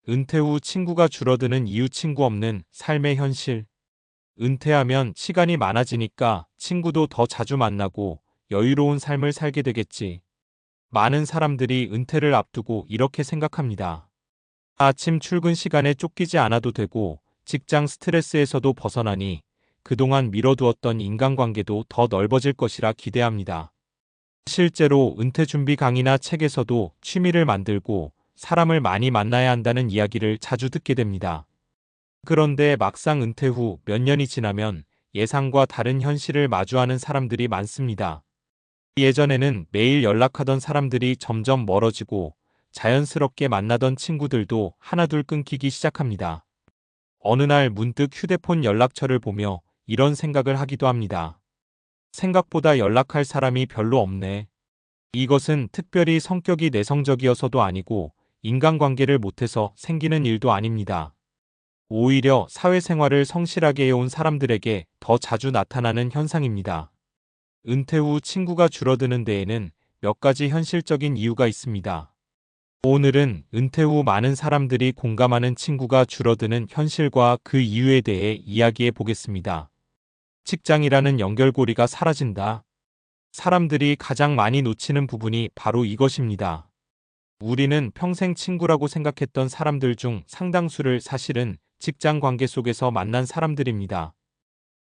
은퇴 후 친구가 줄어드는 이유. 친구 없는 삶의 현실. 은퇴하면 시간이 많아지니까 친구도 더 자주 만나고 여유로운 삶을 살게 되겠지. 많은 사람들이 은퇴를 앞두고 이렇게 생각합니다. 아침 출근 시간에 쫓기지 않아도 되고 직장 스트레스에서도 벗어나니 그동안 미뤄두었던 인간관계도 더 넓어질 것이라 기대합니다. 실제로 은퇴 준비 강의나 책에서도 취미를 만들고 사람을 많이 만나야 한다는 이야기를 자주 듣게 됩니다. 그런데 막상 은퇴 후 몇 년이 지나면 예상과 다른 현실을 마주하는 사람들이 많습니다. 예전에는 매일 연락하던 사람들이 점점 멀어지고 자연스럽게 만나던 친구들도 하나둘 끊기기 시작합니다. 어느 날 문득 휴대폰 연락처를 보며 이런 생각을 하기도 합니다. 생각보다 연락할 사람이 별로 없네. 이것은 특별히 성격이 내성적이어서도 아니고 인간관계를 못해서 생기는 일도 아닙니다. 오히려 사회생활을 성실하게 해온 사람들에게 더 자주 나타나는 현상입니다. 은퇴 후 친구가 줄어드는 데에는 몇 가지 현실적인 이유가 있습니다. 오늘은 은퇴 후 많은 사람들이 공감하는 친구가 줄어드는 현실과 그 이유에 대해 이야기해 보겠습니다. 직장이라는 연결고리가 사라진다. 사람들이 가장 많이 놓치는 부분이 바로 이것입니다. 우리는 평생 친구라고 생각했던 사람들 중 상당수를 사실은 직장 관계 속에서 만난 사람들입니다.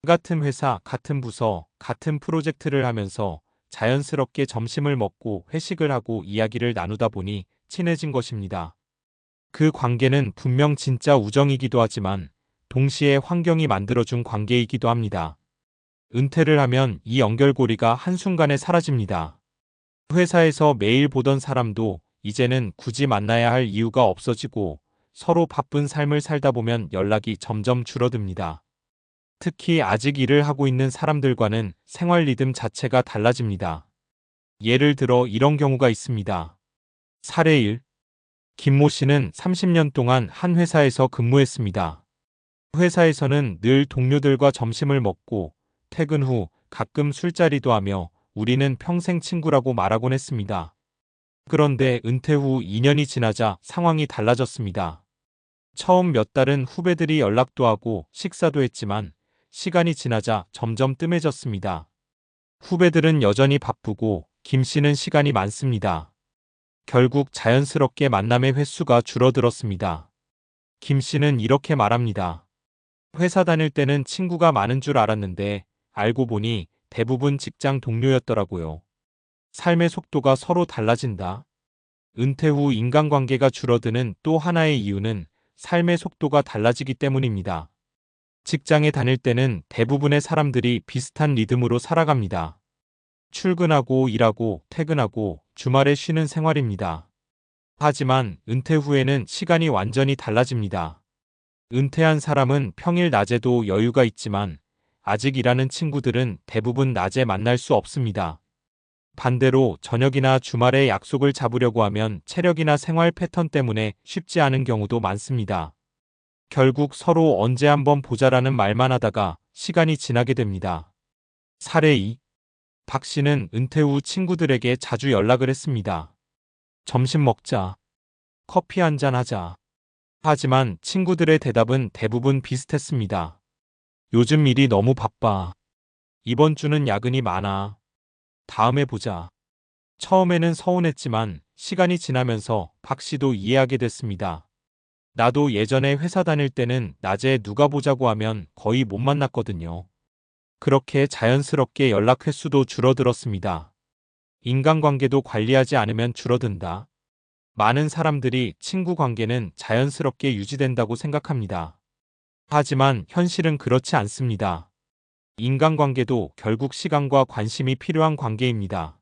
같은 회사, 같은 부서, 같은 프로젝트를 하면서 자연스럽게 점심을 먹고 회식을 하고 이야기를 나누다 보니 친해진 것입니다. 그 관계는 분명 진짜 우정이기도 하지만 동시에 환경이 만들어준 관계이기도 합니다. 은퇴를 하면 이 연결고리가 한순간에 사라집니다. 회사에서 매일 보던 사람도 이제는 굳이 만나야 할 이유가 없어지고 서로 바쁜 삶을 살다 보면 연락이 점점 줄어듭니다. 특히 아직 일을 하고 있는 사람들과는 생활 리듬 자체가 달라집니다. 예를 들어 이런 경우가 있습니다. 사례 1. 김모 씨는 30년 동안 한 회사에서 근무했습니다. 회사에서는 늘 동료들과 점심을 먹고 퇴근 후 가끔 술자리도 하며 우리는 평생 친구라고 말하곤 했습니다. 그런데 은퇴 후 2년이 지나자 상황이 달라졌습니다. 처음 몇 달은 후배들이 연락도 하고 식사도 했지만 시간이 지나자 점점 뜸해졌습니다. 후배들은 여전히 바쁘고 김 씨는 시간이 많습니다. 결국 자연스럽게 만남의 횟수가 줄어들었습니다. 김 씨는 이렇게 말합니다. 회사 다닐 때는 친구가 많은 줄 알았는데 알고 보니 대부분 직장 동료였더라고요. 삶의 속도가 서로 달라진다. 은퇴 후 인간관계가 줄어드는 또 하나의 이유는 삶의 속도가 달라지기 때문입니다. 직장에 다닐 때는 대부분의 사람들이 비슷한 리듬으로 살아갑니다. 출근하고 일하고 퇴근하고 주말에 쉬는 생활입니다. 하지만 은퇴 후에는 시간이 완전히 달라집니다. 은퇴한 사람은 평일 낮에도 여유가 있지만 아직 일하는 친구들은 대부분 낮에 만날 수 없습니다. 반대로 저녁이나 주말에 약속을 잡으려고 하면 체력이나 생활 패턴 때문에 쉽지 않은 경우도 많습니다. 결국 서로 언제 한번 보자라는 말만 하다가 시간이 지나게 됩니다. 사례 2. 박 씨는 은퇴 후 친구들에게 자주 연락을 했습니다. 점심 먹자. 커피 한잔 하자. 하지만 친구들의 대답은 대부분 비슷했습니다. 요즘 일이 너무 바빠. 이번 주는 야근이 많아. 다음에 보자. 처음에는 서운했지만 시간이 지나면서 박 씨도 이해하게 됐습니다. 나도 예전에 회사 다닐 때는 낮에 누가 보자고 하면 거의 못 만났거든요. 그렇게 자연스럽게 연락 횟수도 줄어들었습니다. 인간관계도 관리하지 않으면 줄어든다. 많은 사람들이 친구 관계는 자연스럽게 유지된다고 생각합니다. 하지만 현실은 그렇지 않습니다. 인간관계도 결국 시간과 관심이 필요한 관계입니다.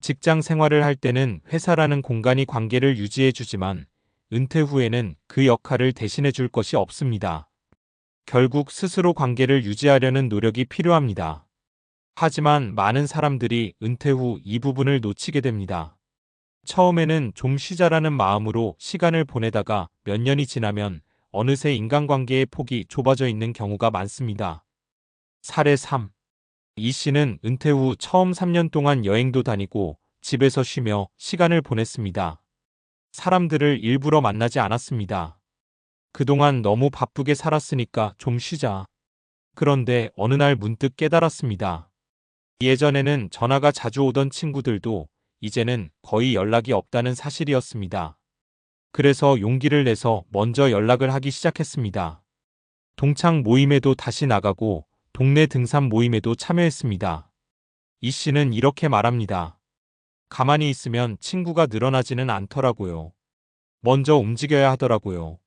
직장 생활을 할 때는 회사라는 공간이 관계를 유지해주지만 은퇴 후에는 그 역할을 대신해 줄 것이 없습니다. 결국 스스로 관계를 유지하려는 노력이 필요합니다. 하지만 많은 사람들이 은퇴 후 이 부분을 놓치게 됩니다. 처음에는 좀 쉬자라는 마음으로 시간을 보내다가 몇 년이 지나면 어느새 인간관계의 폭이 좁아져 있는 경우가 많습니다. 사례 3. 이 씨는 은퇴 후 처음 3년 동안 여행도 다니고 집에서 쉬며 시간을 보냈습니다. 사람들을 일부러 만나지 않았습니다. 그동안 너무 바쁘게 살았으니까 좀 쉬자. 그런데 어느 날 문득 깨달았습니다. 예전에는 전화가 자주 오던 친구들도 이제는 거의 연락이 없다는 사실이었습니다. 그래서 용기를 내서 먼저 연락을 하기 시작했습니다. 동창 모임에도 다시 나가고 동네 등산 모임에도 참여했습니다. 이 씨는 이렇게 말합니다. 가만히 있으면 친구가 늘어나지는 않더라고요. 먼저 움직여야 하더라고요.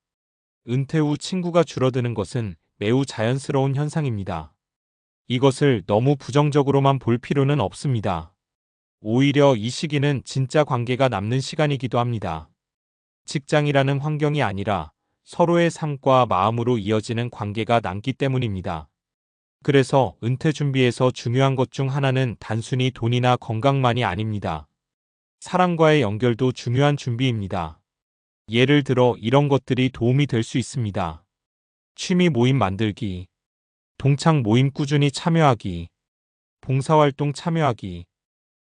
은퇴 후 친구가 줄어드는 것은 매우 자연스러운 현상입니다. 이것을 너무 부정적으로만 볼 필요는 없습니다. 오히려 이 시기는 진짜 관계가 남는 시간이기도 합니다. 직장이라는 환경이 아니라 서로의 삶과 마음으로 이어지는 관계가 남기 때문입니다. 그래서 은퇴 준비에서 중요한 것 중 하나는 단순히 돈이나 건강만이 아닙니다. 사람과의 연결도 중요한 준비입니다. 예를 들어 이런 것들이 도움이 될 수 있습니다. 취미 모임 만들기, 동창 모임 꾸준히 참여하기, 봉사활동 참여하기,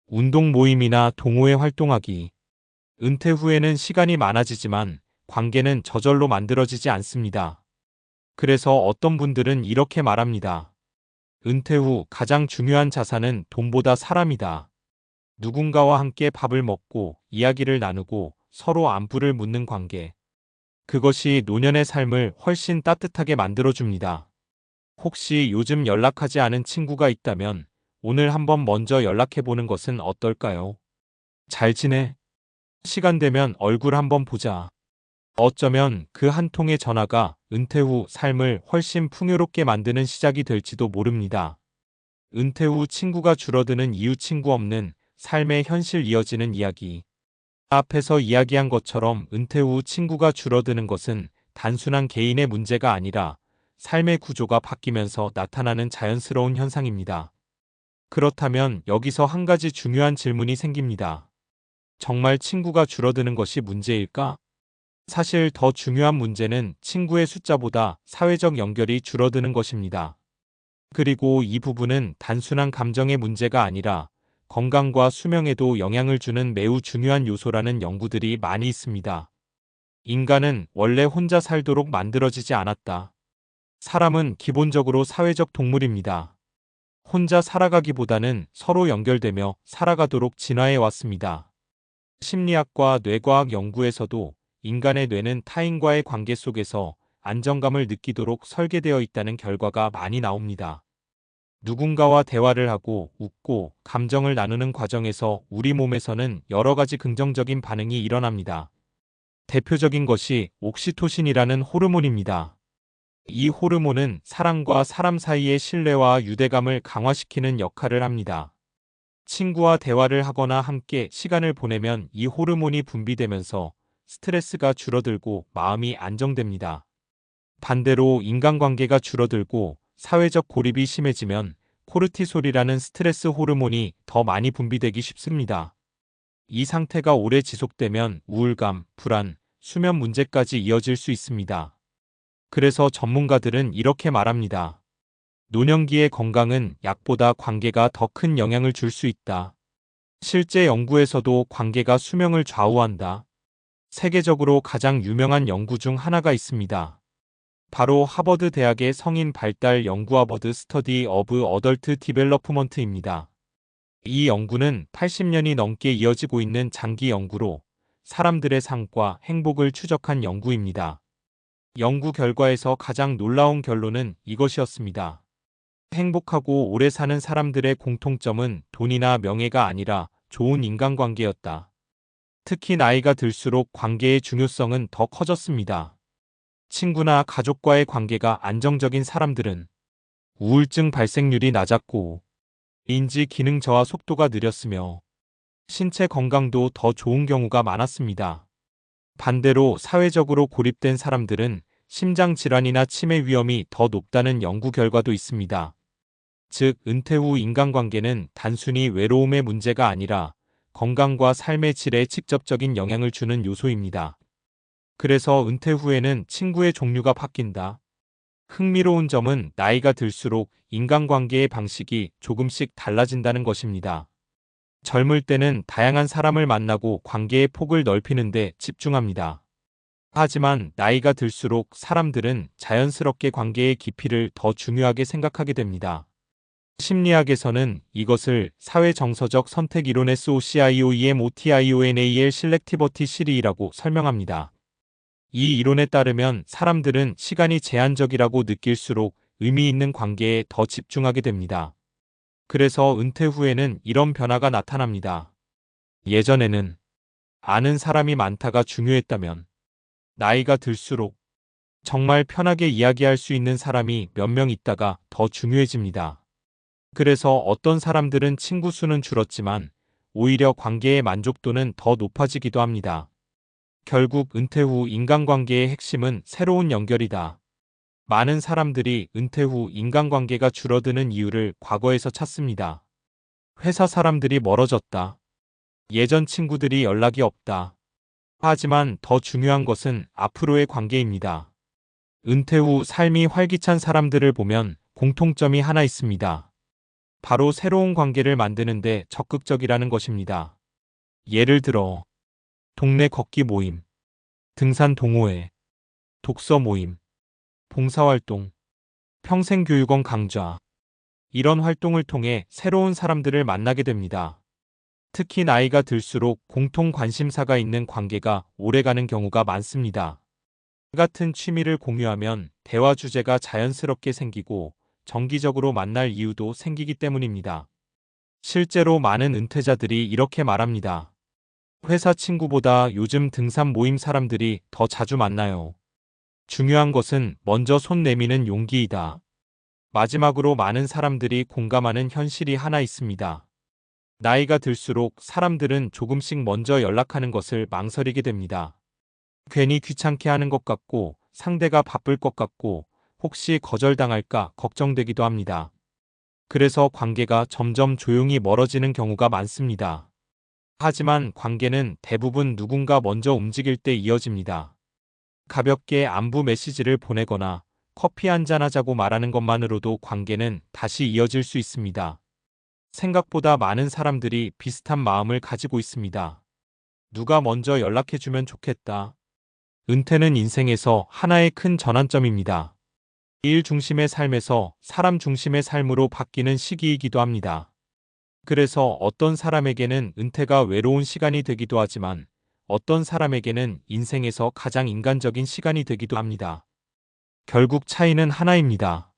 운동 모임이나 동호회 활동하기. 은퇴 후에는 시간이 많아지지만 관계는 저절로 만들어지지 않습니다. 그래서 어떤 분들은 이렇게 말합니다. 은퇴 후 가장 중요한 자산은 돈보다 사람이다. 누군가와 함께 밥을 먹고 이야기를 나누고 서로 안부를 묻는 관계. 그것이 노년의 삶을 훨씬 따뜻하게 만들어줍니다. 혹시 요즘 연락하지 않은 친구가 있다면 오늘 한번 먼저 연락해보는 것은 어떨까요? 잘 지내? 시간 되면 얼굴 한번 보자. 어쩌면 그 한 통의 전화가 은퇴 후 삶을 훨씬 풍요롭게 만드는 시작이 될지도 모릅니다. 은퇴 후 친구가 줄어드는 이유 친구 없는 삶의 현실 이어지는 이야기. 앞에서 이야기한 것처럼 은퇴 후 친구가 줄어드는 것은 단순한 개인의 문제가 아니라 삶의 구조가 바뀌면서 나타나는 자연스러운 현상입니다. 그렇다면 여기서 한 가지 중요한 질문이 생깁니다. 정말 친구가 줄어드는 것이 문제일까? 사실 더 중요한 문제는 친구의 숫자보다 사회적 연결이 줄어드는 것입니다. 그리고 이 부분은 단순한 감정의 문제가 아니라 건강과 수명에도 영향을 주는 매우 중요한 요소라는 연구들이 많이 있습니다. 인간은 원래 혼자 살도록 만들어지지 않았다. 사람은 기본적으로 사회적 동물입니다. 혼자 살아가기보다는 서로 연결되며 살아가도록 진화해 왔습니다. 심리학과 뇌과학 연구에서도 인간의 뇌는 타인과의 관계 속에서 안정감을 느끼도록 설계되어 있다는 결과가 많이 나옵니다. 누군가와 대화를 하고 웃고 감정을 나누는 과정에서 우리 몸에서는 여러 가지 긍정적인 반응이 일어납니다. 대표적인 것이 옥시토신이라는 호르몬입니다. 이 호르몬은 사람과 사람 사이의 신뢰와 유대감을 강화시키는 역할을 합니다. 친구와 대화를 하거나 함께 시간을 보내면 이 호르몬이 분비되면서 스트레스가 줄어들고 마음이 안정됩니다. 반대로 인간관계가 줄어들고 사회적 고립이 심해지면 코르티솔이라는 스트레스 호르몬이 더 많이 분비되기 쉽습니다. 이 상태가 오래 지속되면 우울감, 불안, 수면 문제까지 이어질 수 있습니다. 그래서 전문가들은 이렇게 말합니다. 노년기의 건강은 약보다 관계가 더 큰 영향을 줄 수 있다. 실제 연구에서도 관계가 수명을 좌우한다. 세계적으로 가장 유명한 연구 중 하나가 있습니다. 바로 하버드 대학의 성인 발달 연구 하버드 스터디 오브 어덜트 디벨로프먼트입니다. 이 연구는 80년이 넘게 이어지고 있는 장기 연구로 사람들의 삶과 행복을 추적한 연구입니다. 연구 결과에서 가장 놀라운 결론은 이것이었습니다. 행복하고 오래 사는 사람들의 공통점은 돈이나 명예가 아니라 좋은 인간관계였다. 특히 나이가 들수록 관계의 중요성은 더 커졌습니다. 친구나 가족과의 관계가 안정적인 사람들은 우울증 발생률이 낮았고 인지 기능 저하 속도가 느렸으며 신체 건강도 더 좋은 경우가 많았습니다. 반대로 사회적으로 고립된 사람들은 심장 질환이나 치매 위험이 더 높다는 연구 결과도 있습니다. 즉, 은퇴 후 인간관계는 단순히 외로움의 문제가 아니라 건강과 삶의 질에 직접적인 영향을 주는 요소입니다. 그래서 은퇴 후에는 친구의 종류가 바뀐다. 흥미로운 점은 나이가 들수록 인간관계의 방식이 조금씩 달라진다는 것입니다. 젊을 때는 다양한 사람을 만나고 관계의 폭을 넓히는 데 집중합니다. 하지만 나이가 들수록 사람들은 자연스럽게 관계의 깊이를 더 중요하게 생각하게 됩니다. 심리학에서는 이것을 사회정서적 선택 이론의 SOCIOEMOTIONAL Selectivity C이라고 설명합니다. 이 이론에 따르면 사람들은 시간이 제한적이라고 느낄수록 의미 있는 관계에 더 집중하게 됩니다. 그래서 은퇴 후에는 이런 변화가 나타납니다. 예전에는 아는 사람이 많다가 중요했다면 나이가 들수록 정말 편하게 이야기할 수 있는 사람이 몇 명 있다가 더 중요해집니다. 그래서 어떤 사람들은 친구 수는 줄었지만 오히려 관계의 만족도는 더 높아지기도 합니다. 결국 은퇴 후 인간관계의 핵심은 새로운 연결이다. 많은 사람들이 은퇴 후 인간관계가 줄어드는 이유를 과거에서 찾습니다. 회사 사람들이 멀어졌다. 예전 친구들이 연락이 없다. 하지만 더 중요한 것은 앞으로의 관계입니다. 은퇴 후 삶이 활기찬 사람들을 보면 공통점이 하나 있습니다. 바로 새로운 관계를 만드는데 적극적이라는 것입니다. 예를 들어 동네 걷기 모임, 등산 동호회, 독서 모임, 봉사활동, 평생교육원 강좌, 이런 활동을 통해 새로운 사람들을 만나게 됩니다. 특히 나이가 들수록 공통 관심사가 있는 관계가 오래가는 경우가 많습니다. 같은 취미를 공유하면 대화 주제가 자연스럽게 생기고 정기적으로 만날 이유도 생기기 때문입니다. 실제로 많은 은퇴자들이 이렇게 말합니다. 회사 친구보다 요즘 등산 모임 사람들이 더 자주 만나요. 중요한 것은 먼저 손 내미는 용기이다. 마지막으로 많은 사람들이 공감하는 현실이 하나 있습니다. 나이가 들수록 사람들은 조금씩 먼저 연락하는 것을 망설이게 됩니다. 괜히 귀찮게 하는 것 같고 상대가 바쁠 것 같고 혹시 거절당할까 걱정되기도 합니다. 그래서 관계가 점점 조용히 멀어지는 경우가 많습니다. 하지만 관계는 대부분 누군가 먼저 움직일 때 이어집니다. 가볍게 안부 메시지를 보내거나 커피 한잔 하자고 말하는 것만으로도 관계는 다시 이어질 수 있습니다. 생각보다 많은 사람들이 비슷한 마음을 가지고 있습니다. 누가 먼저 연락해주면 좋겠다. 은퇴는 인생에서 하나의 큰 전환점입니다. 일 중심의 삶에서 사람 중심의 삶으로 바뀌는 시기이기도 합니다. 그래서 어떤 사람에게는 은퇴가 외로운 시간이 되기도 하지만 어떤 사람에게는 인생에서 가장 인간적인 시간이 되기도 합니다. 결국 차이는 하나입니다.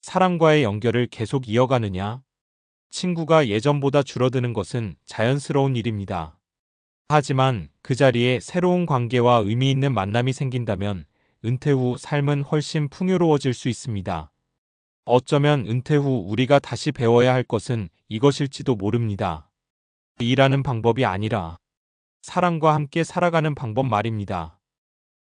사람과의 연결을 계속 이어가느냐? 친구가 예전보다 줄어드는 것은 자연스러운 일입니다. 하지만 그 자리에 새로운 관계와 의미 있는 만남이 생긴다면 은퇴 후 삶은 훨씬 풍요로워질 수 있습니다. 어쩌면 은퇴 후 우리가 다시 배워야 할 것은 이것일지도 모릅니다. 일하는 방법이 아니라 사람과 함께 살아가는 방법 말입니다.